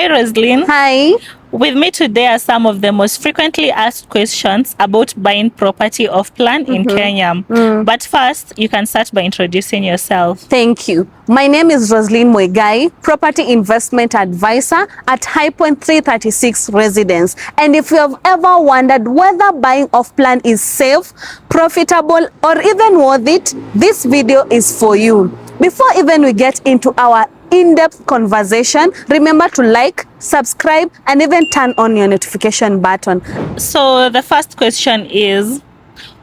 Hi, Roslyn. Hi. With me today are some of the most frequently asked questions about buying property off plan in Kenya. But first, you can start by introducing yourself. Thank you. My name is Roslyn Mwegai, Property Investment Advisor at Highpoint 336 Residence. And if you have ever wondered whether buying off plan is safe, profitable, or even worth it, this video is for you. Before even we get into our in-depth conversation, remember to like, subscribe, and even turn on your notification button. So the first question is,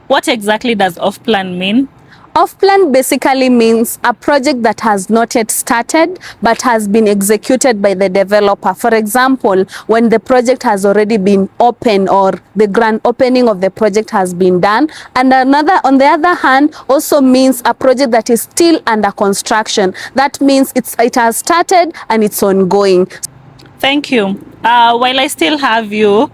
what exactly does off-plan mean? Off-plan basically means a project that has not yet started but has been executed by the developer. For example, when the project has already been open or the grand opening of the project has been done. And another, on the other hand, also means a project that is still under construction. That means it has started and it's ongoing. Thank you. While I still have you,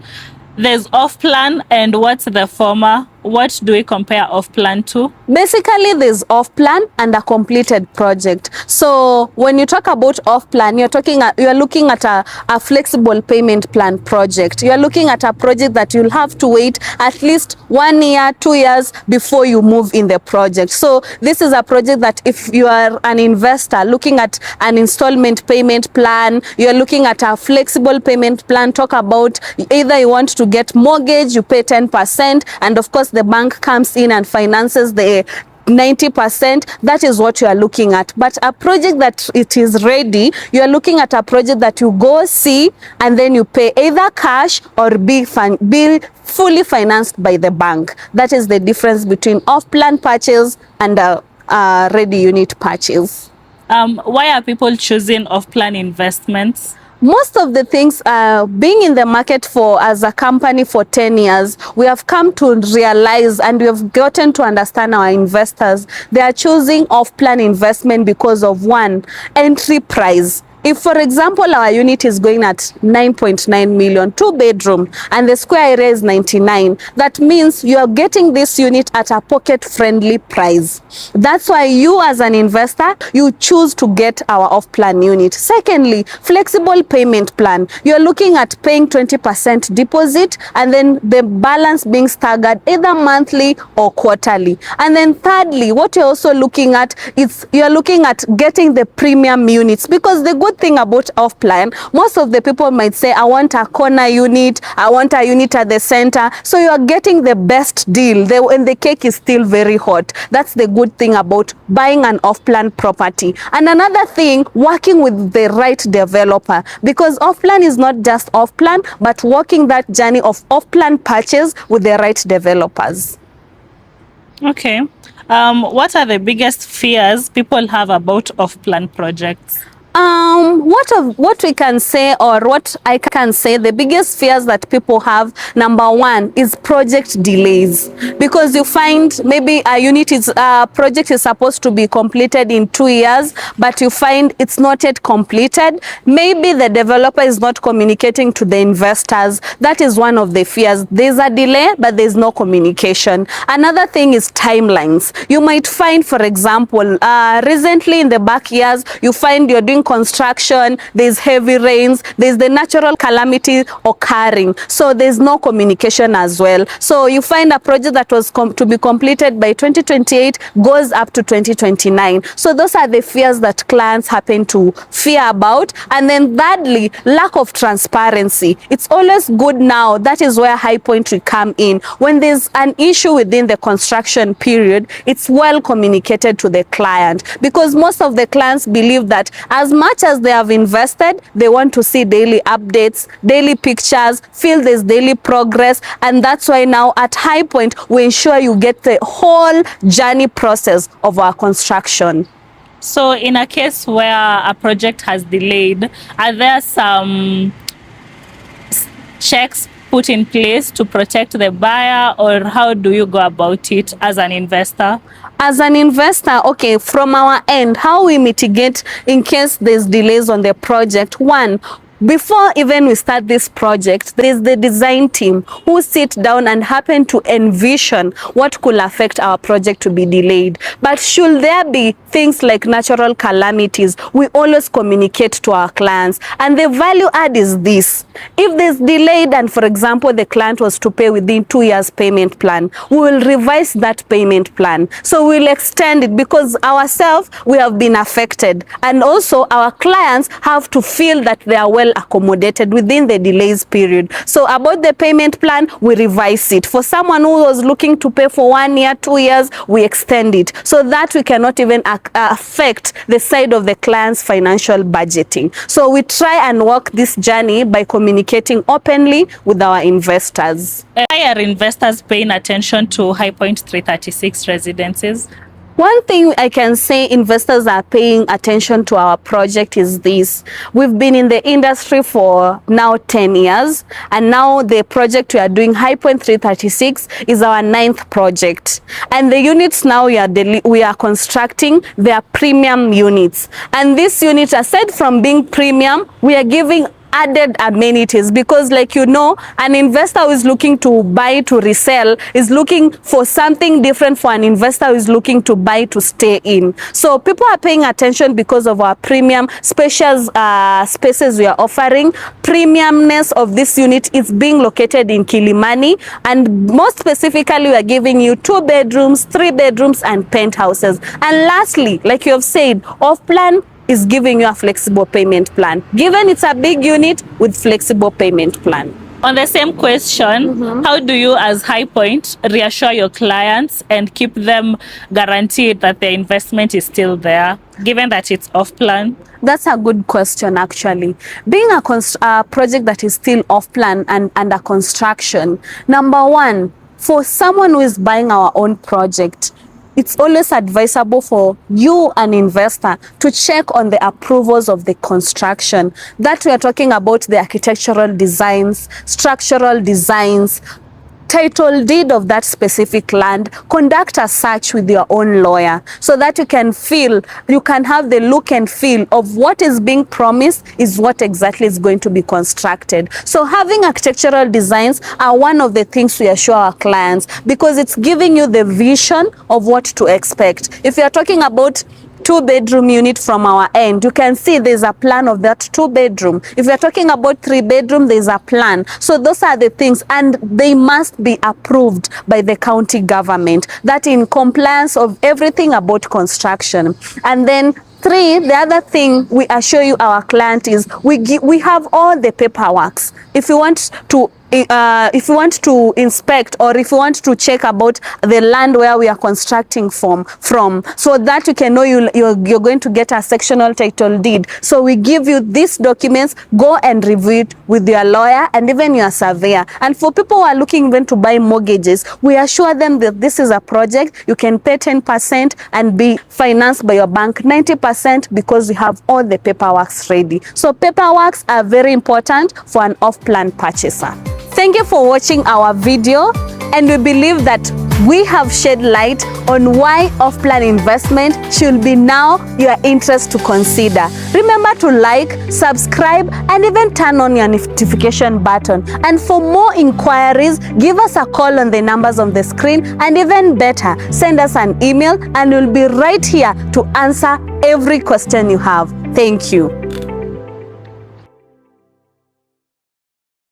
there's off-plan and what's the former? What do we compare off-plan to? Basically, there's off-plan and a completed project. So when you talk about off-plan, you're looking at a flexible payment plan project. You're looking at a project that you'll have to wait at least 1 year, 2 years before you move in the project. So this is a project that if you are an investor looking at an installment payment plan, you're looking at a flexible payment plan, talk about either you want to get mortgage, you pay 10%, and of course the bank comes in and finances the 90%. That is what you are looking at. But a project that it is ready, you are looking at a project that you go see and then you pay either cash or be fully financed by the bank. That is the difference between off-plan purchase and a ready unit purchase. Why are people choosing off-plan investments? Most of the things, being in the market as a company for 10 years, we have come to realize and we have gotten to understand our investors. They are choosing off-plan investment because of one, entry price. If, for example, our unit is going at 9.9 million, 2-bedroom, and the square area is 99, that means you are getting this unit at a pocket-friendly price. That's why you, as an investor, you choose to get our off-plan unit. Secondly, flexible payment plan. You're looking at paying 20% deposit and then the balance being staggered either monthly or quarterly. And then thirdly, what you're also looking at is you're looking at getting the premium units, because the good thing about off-plan, most of the people might say, I want a corner unit, I want a unit at the center. So you are getting the best deal and the cake is still very hot. That's the good thing about buying an off-plan property. And another thing, working with the right developer, because off-plan is not just off-plan, but walking that journey of off-plan purchase with the right developers. Okay. What are the biggest fears people have about off-plan projects? What we can say, or what I can say, the biggest fears that people have, number one, is project delays. Because you find maybe a project is supposed to be completed in 2 years, but you find it's not yet completed. Maybe the developer is not communicating to the investors. That is one of the fears. There's a delay, but there's no communication. Another thing is timelines. You might find, for example, recently in the back years, you find you're doing construction, there's heavy rains, there's the natural calamity occurring, so there's no communication as well. So you find a project that was to be completed by 2028 goes up to 2029. So those are the fears that clients happen to fear about. And then thirdly, lack of transparency. It's always good now. That is where Highpoint will come in. When there's an issue within the construction period, it's well communicated to the client, because most of the clients believe that as much as they have invested, they want to see daily updates, daily pictures, feel there's daily progress. And that's why now at Highpoint, we ensure you get the whole journey process of our construction. So in a case where a project has delayed, are there some checks put in place to protect the buyer, or how do you go about it as an investor? As an investor, okay, from our end, how we mitigate in case there's delays on the project. One, Before even we start this project, there is the design team who sit down and happen to envision what could affect our project to be delayed. But should there be things like natural calamities, we always communicate to our clients. And the value add is this: if there's delayed and, for example, the client was to pay within 2 years payment plan, we will revise that payment plan. So we'll extend it, because ourselves, we have been affected. And also our clients have to feel that they are well accommodated within the delays period. So about the payment plan, we revise it. For someone who was looking to pay for 1 year, 2 years, we extend it, so that we cannot even affect the side of the client's financial budgeting. So we try and walk this journey by communicating openly with our investors. Why are investors paying attention to Highpoint 336 residences? One thing I can say investors are paying attention to our project is this: we've been in the industry for now 10 years, and now the project we are doing, Highpoint 336, is our 9th project. And the units now we are constructing, they are premium units. And these units, aside from being premium, we are giving added amenities, because, like, you know, an investor who is looking to buy to resell is looking for something different for an investor who is looking to buy to stay in. So people are paying attention because of our premium spacious spaces we are offering. Premiumness of this unit is being located in Kilimani, and most specifically we are giving you 2 bedrooms, 3 bedrooms and penthouses. And lastly, like you have said, off plan is giving you a flexible payment plan, given it's a big unit with flexible payment plan. On the same question, how do you as Highpoint reassure your clients and keep them guaranteed that their investment is still there, given that it's off plan? That's a good question, actually. Being a project that is still off plan and under construction, number one, for someone who is buying our own project, it's always advisable for you, an investor, to check on the approvals of the construction. That we are talking about the architectural designs, structural designs, title deed of that specific land. Conduct a search with your own lawyer, so that you can have the look and feel of what is being promised is what exactly is going to be constructed. So having architectural designs are one of the things we assure our clients, because it's giving you the vision of what to expect. If you are talking about 2-bedroom unit from our end, you can see there's a plan of that 2-bedroom. If you're talking about 3-bedroom, there's a plan. So those are the things, and they must be approved by the county government, that in compliance of everything about construction. And then 3, the other thing we assure you, our client, is we have all the paperwork. If you want to inspect, or if you want to check about the land where we are constructing from, so that you can know you're going to get a sectional title deed. So we give you these documents, go and review it with your lawyer and even your surveyor. And for people who are looking even to buy mortgages, we assure them that this is a project you can pay 10% and be financed by your bank 90%, because we have all the paperwork ready. So paperwork are very important for an off-plan purchaser. Thank you for watching our video, and we believe that we have shed light on why off-plan investment should be now your interest to consider. Remember to like, subscribe, and even turn on your notification button. And for more inquiries, give us a call on the numbers on the screen, and even better, send us an email, and we'll be right here to answer every question you have. Thank you.